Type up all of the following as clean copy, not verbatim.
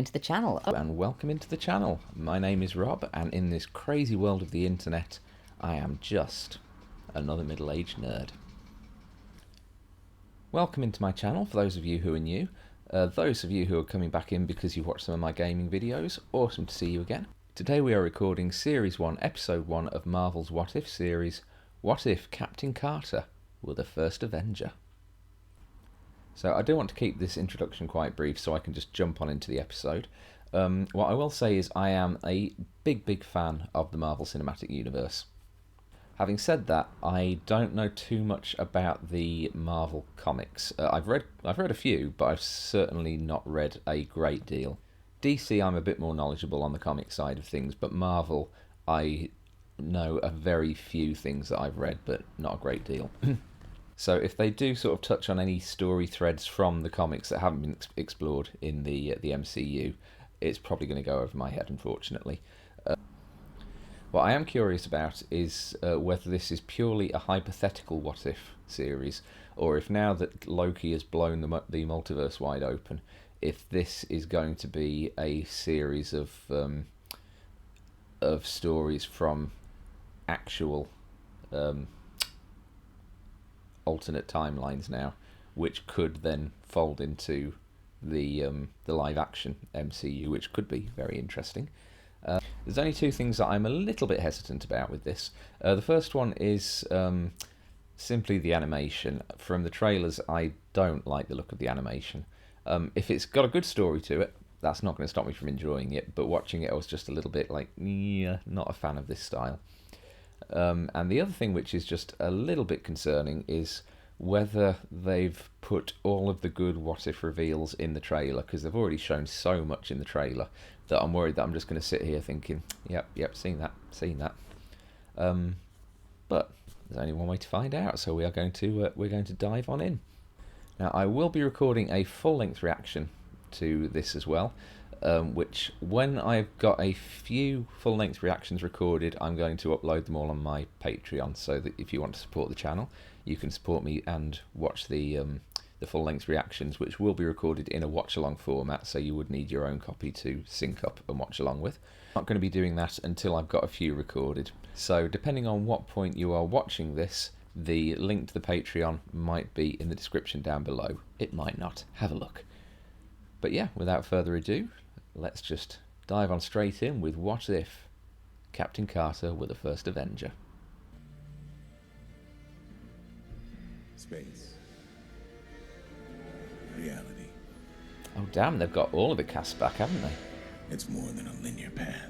into the channel. And welcome into the channel. My name is Rob, and in this crazy world of the internet, I am just another middle-aged nerd. Welcome into my channel for those of you who are new. Those of you who are coming back in because you watched some of my gaming videos, awesome to see you again. Today we are recording Series 1, Episode 1 of Marvel's What If series, What If Captain Carter were the first Avenger? So I do want to keep this introduction quite brief so I can just jump on into the episode. What I will say is I am a big fan of the Marvel Cinematic Universe. Having said that, I don't know too much about the Marvel comics. I've read a few, but I've certainly not read a great deal. DC I'm a bit more knowledgeable on the comic side of things, but Marvel I know a very few things that I've read, but not a great deal. So if they do sort of touch on any story threads from the comics that haven't been explored in the MCU, it's probably going to go over my head, unfortunately. What I am curious about is whether this is purely a hypothetical what-if series, or if now that Loki has blown the multiverse wide open, if this is going to be a series of stories from actual alternate timelines now, which could then fold into the live action MCU, which could be very interesting. There's only two things that I'm a little bit hesitant about with this. The first one is simply the animation. From the trailers, I don't like the look of the animation. If it's got a good story to it, that's not going to stop me from enjoying it, but watching it I was just a little bit like, yeah, not a fan of this style. And the other thing which is just a little bit concerning is whether they've put all of the good what-if reveals in the trailer, because they've already shown so much in the trailer that I'm worried that I'm just going to sit here thinking, yep, seen that. But there's only one way to find out, so we're going to dive on in. Now, I will be recording a full-length reaction to this as well, which when I've got a few full-length reactions recorded, I'm going to upload them all on my Patreon, so that if you want to support the channel, you can support me and watch the full-length reactions, which will be recorded in a watch-along format, so you would need your own copy to sync up and watch along with. I'm not going to be doing that until I've got a few recorded, so depending on what point you are watching this, the link to the Patreon might be in the description down below. It might not. Have a look. But yeah, without further ado, let's just dive on straight in with What If Captain Carter were the first Avenger. Space. Reality. Oh damn, they've got all of the cast back, haven't they? It's more than a linear path,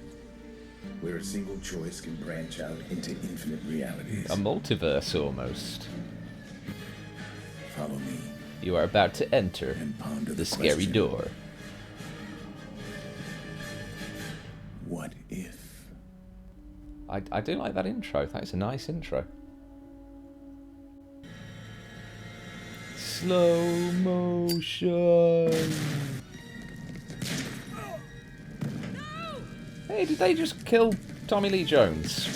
where a single choice can branch out into infinite realities. A multiverse, almost. Follow me. You are about to enter And ponder the scary question. door. What if? I do like that intro. That's a nice intro. Slow motion. Hey, did they just kill Tommy Lee Jones?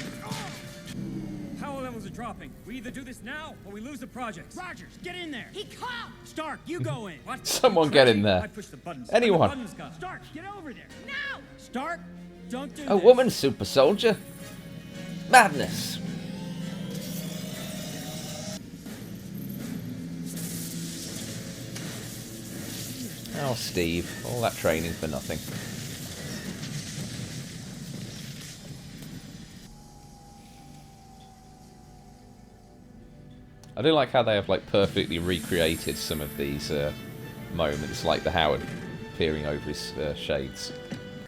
Power levels are dropping. We either do this now or we lose the project. Rogers, get in there. He caught! Stark, you go in. What? Someone get in there. I push the buttons. Anyone. The buttons go. Stark, get over there. No! Stark, don't do A this. woman super soldier? Madness. Oh, Steve, all that training for nothing. I do like how they have like perfectly recreated some of these moments, like the Howard peering over his shades.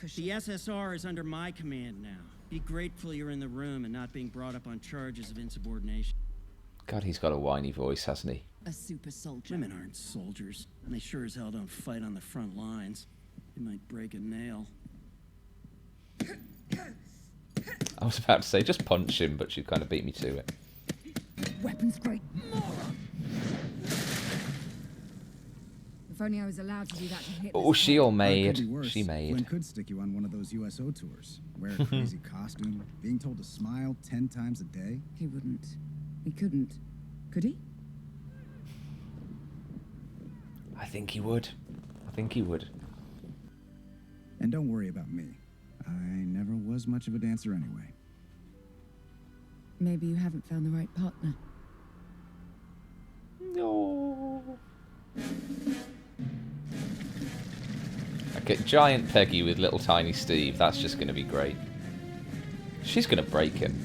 The SSR is under my command now. Be grateful you're in the room and not being brought up on charges of insubordination. God, he's got a whiny voice, hasn't he? A super soldier. Women aren't soldiers, and they sure as hell don't fight on the front lines. They might break a nail. I was about to say, just punch him, but she kind of beat me to it. Weapons great. If only I was allowed to do that to hit Oh, this she head. all Or it made. could be worse. She Flynn made. could stick you on one of those USO tours. Wear a crazy costume, being told to smile 10 times a day. He wouldn't. He couldn't. Could he? I think he would. I think he would. And don't worry about me. I never was much of a dancer anyway. Maybe you haven't found the right partner. No. Okay, giant Peggy with little tiny Steve. That's just going to be great. She's going to break him.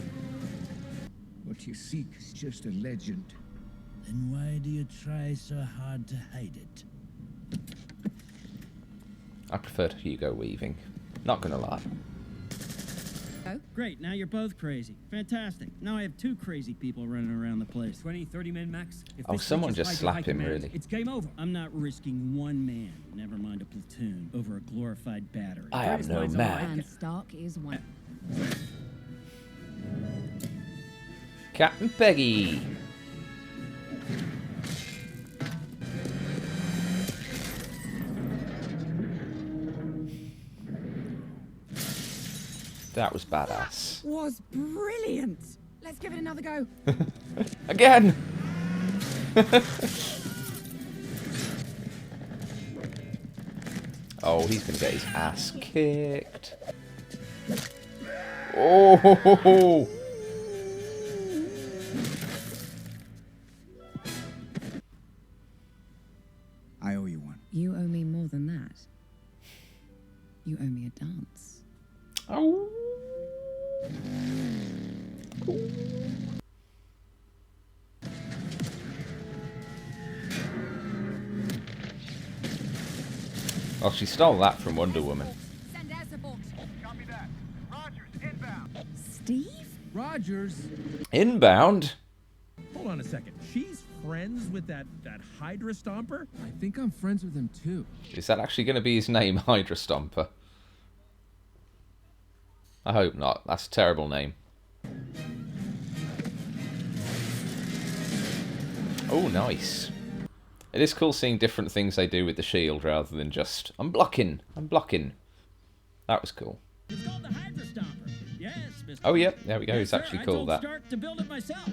What you seek is just a legend. Then why do you try so hard to hide it? I prefer to Hugo Weaving. Not going to lie. Great, now you're both crazy. Fantastic. Now I have 2 crazy people running around the place. 20, 30 men max. If Oh, this someone reaches just Hydra slap high him, command, really. It's game over. I'm not risking 1 man, never mind a platoon, over a glorified battery. I am Greatest no minds alive. man. And Stark is one. Captain Peggy. That was badass. Was brilliant. Let's give it another go. Again! Oh, he's gonna get his ass kicked. Oh! I owe you one. You owe me more than that. You owe me a dance. Oh! Well, she stole that from Wonder Woman. Send air support. Copy that. Rogers, inbound. Steve? Rogers? Inbound? Hold on a second. She's friends with that Hydra Stomper? I think I'm friends with him too. Is that actually going to be his name, Hydra Stomper? I hope not. That's a terrible name. Oh, nice. It is cool seeing different things they do with the shield rather than just, I'm blocking, I'm blocking. That was cool. It's called the Hydra Stomper. Yes, Mr. Oh, yep, there we go. Yes, It's sir. actually I called told that. Stark to build it myself.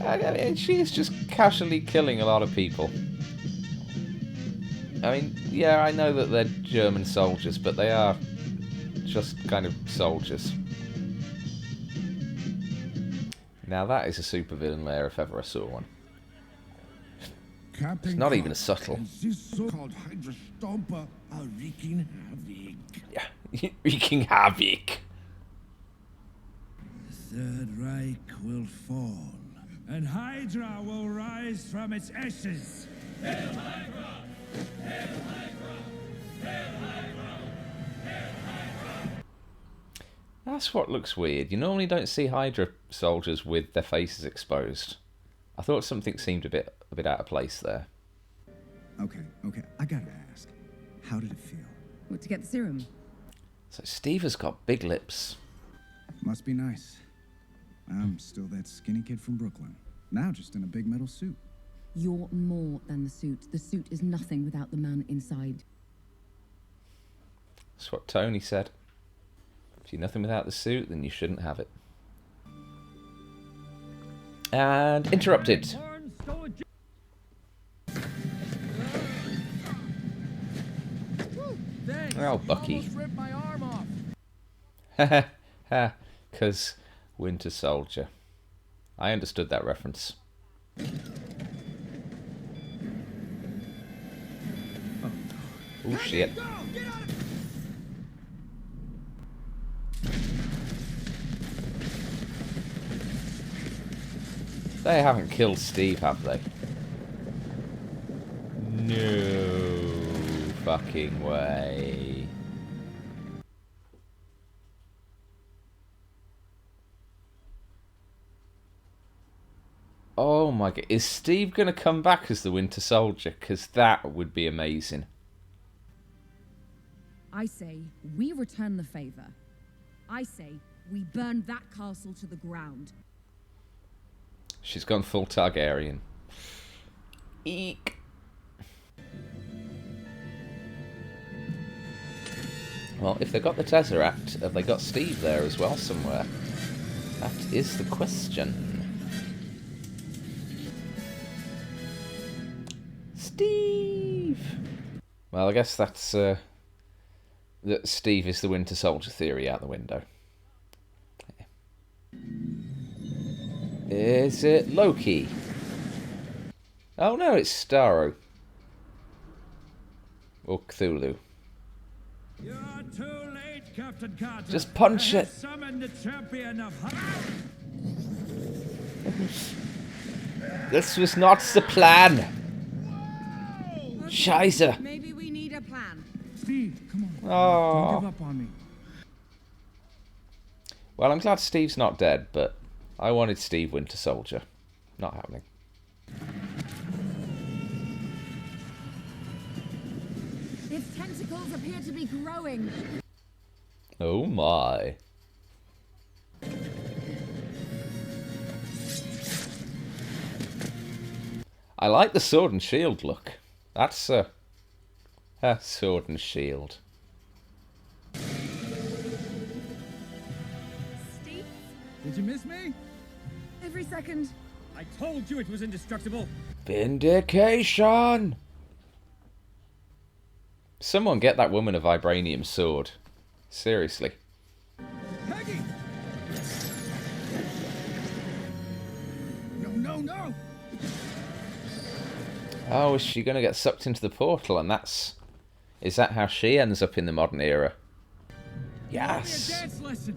I mean, she is just casually killing a lot of people. I mean, yeah, I know that they're German soldiers, but they are just kind of soldiers. Now that is a supervillain lair if ever I saw one. Captain It's not Cox even a subtle. and this so-called Hydra Stomper are wreaking havoc. Yeah, wreaking havoc. The Third Reich will fall. And Hydra will rise from its ashes. That's what looks weird. You normally don't see Hydra soldiers with their faces exposed. I thought something seemed a bit out of place there. Okay, I gotta ask. How did it feel? What, to get the serum? So Steve has got big lips. Must be nice. I'm still that skinny kid from Brooklyn. Now just in a big metal suit. You're more than the suit. The suit is nothing without the man inside. That's what Tony said. If you're nothing without the suit, then you shouldn't have it. And interrupted. Barnes stole a Thanks. Oh, Bucky. Almost ripped my arm off. Ha, because Winter Soldier. I understood that reference. Oh shit. They haven't killed Steve, have they? No fucking way. Oh my god, is Steve going to come back as the Winter Soldier? Because that would be amazing. I say we return the favor. I say we burn that castle to the ground. She's gone full Targaryen. Eek. Well, if they got the Tesseract, have they got Steve there as well somewhere? That is the question. Steve! Well, I guess that's that Steve is the Winter Soldier theory out the window. Is it Loki? Oh no, it's Starro. Or Cthulhu. You're too late, Captain Carter. Just punch I it. have summoned the champion of This was not the plan. Scheiße. Maybe we need a plan. Steve, come on. Oh. Don't give up on me. Well, I'm glad Steve's not dead, but I wanted Steve Winter Soldier. Not happening. Its tentacles appear to be growing. Oh my. I like the sword and shield look. That's a sword and shield. Steve? Did you miss me? Every second. I told you it was indestructible. Vindication! Someone get that woman a vibranium sword. Seriously. Peggy! No, no, no! Oh, is she going to get sucked into the portal and that's... Is that how she ends up in the modern era? Yes! dance lesson.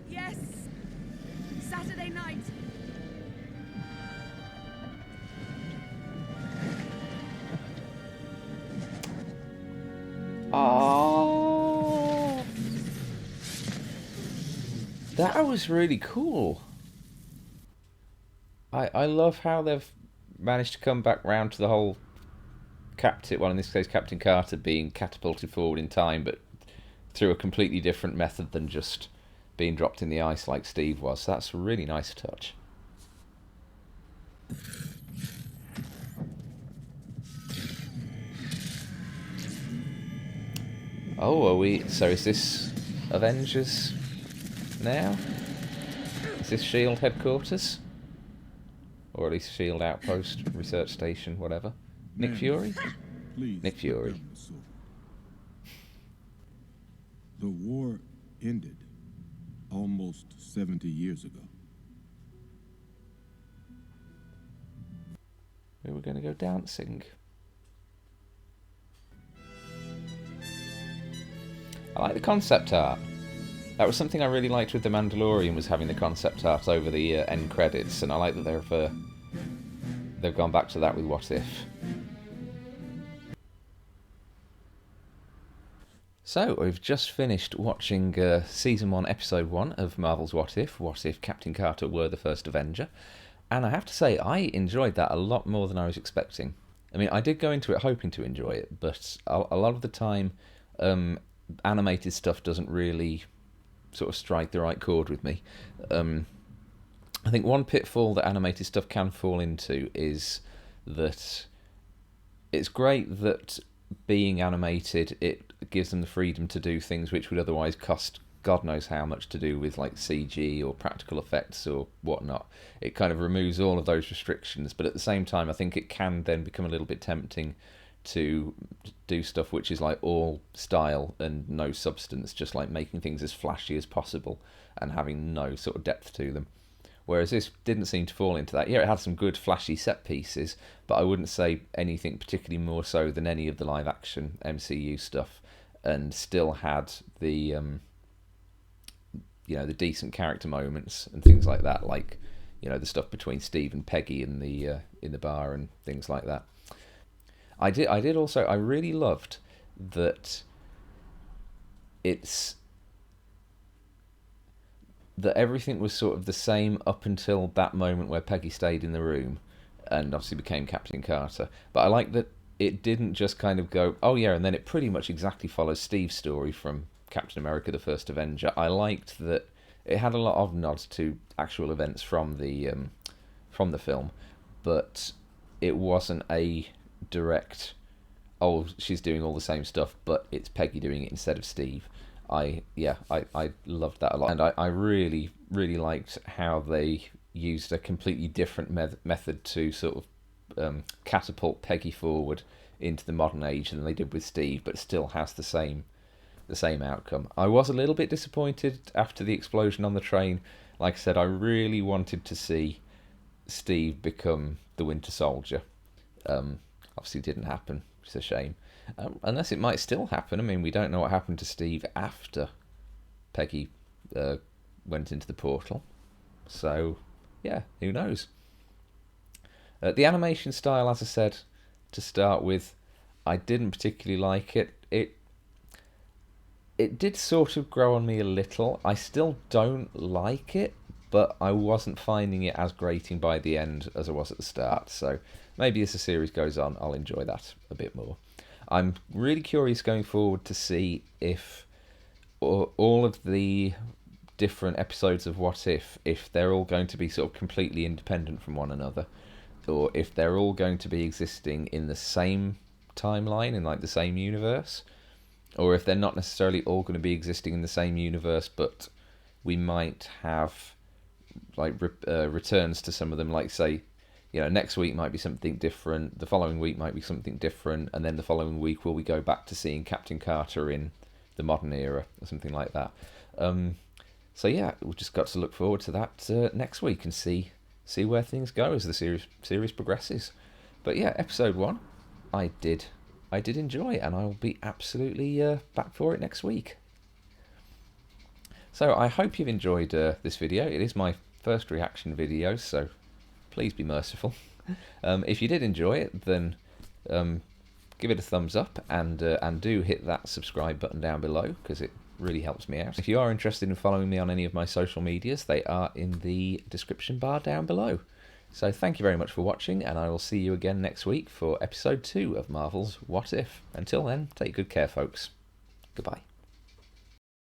Yes. Saturday night. Oh, that was really cool. I love how they've managed to come back round to the whole Captain, well in this case Captain Carter being catapulted forward in time, but through a completely different method than just being dropped in the ice like Steve was. That's a really nice touch. Oh, are we... So is this Avengers now? Is this S.H.I.E.L.D. headquarters? Or at least S.H.I.E.L.D. outpost, research station, whatever. Nick Fury? Please, Nick Fury. put down the sword. The war ended almost 70 years ago. We were going to go dancing. I like the concept art. That was something I really liked with The Mandalorian, was having the concept art over the end credits, and I like that they've gone back to that with What If. So, we've just finished watching Season 1, Episode 1 of Marvel's What If Captain Carter were the first Avenger, and I have to say, I enjoyed that a lot more than I was expecting. I mean, I did go into it hoping to enjoy it, but a lot of the time, animated stuff doesn't really sort of strike the right chord with me. I think one pitfall that animated stuff can fall into is that it's great that being animated, it gives them the freedom to do things which would otherwise cost God knows how much to do with like CG or practical effects or whatnot. It kind of removes all of those restrictions, but at the same time I think it can then become a little bit tempting to do stuff which is like all style and no substance, just like making things as flashy as possible and having no sort of depth to them. Whereas this didn't seem to fall into that. Yeah, it had some good flashy set pieces, but I wouldn't say anything particularly more so than any of the live action MCU stuff, and still had the the decent character moments and things like that, like the stuff between Steve and Peggy in the bar and things like that. I really loved that that everything was sort of the same up until that moment where Peggy stayed in the room and obviously became Captain Carter. But I like that it didn't just kind of go, oh yeah, and then it pretty much exactly follows Steve's story from Captain America, the First Avenger. I liked that it had a lot of nods to actual events from the film, but it wasn't a direct, oh, she's doing all the same stuff, but it's Peggy doing it instead of Steve. I loved that a lot, and I really, really liked how they used a completely different method to sort of catapult Peggy forward into the modern age than they did with Steve, but still has the same outcome. I was a little bit disappointed after the explosion on the train. Like I said, I really wanted to see Steve become the Winter Soldier. Obviously didn't happen, which is a shame. Unless it might still happen. I mean, we don't know what happened to Steve after Peggy went into the portal. So, yeah, who knows? The animation style, as I said, to start with, I didn't particularly like it. It did sort of grow on me a little. I still don't like it, but I wasn't finding it as grating by the end as I was at the start. So maybe as the series goes on, I'll enjoy that a bit more. I'm really curious going forward to see if all of the different episodes of What if they're all going to be sort of completely independent from one another, or if they're all going to be existing in the same timeline, in like the same universe, or if they're not necessarily all going to be existing in the same universe, but we might have like returns to some of them, like say, you know, next week might be something different, the following week might be something different, and then the following week will we go back to seeing Captain Carter in the modern era or something like that. So yeah, we've just got to look forward to that next week and see where things go as the series progresses. But yeah, episode 1, I did enjoy, and I'll be absolutely back for it next week. So I hope you've enjoyed this video. It is my first reaction video, so please be merciful. If you did enjoy it, then give it a thumbs up, and do hit that subscribe button down below, because it really helps me out. If you are interested in following me on any of my social medias, they are in the description bar down below. So thank you very much for watching, and I will see you again next week for episode 2 of Marvel's What If. Until then, take good care, folks. Goodbye.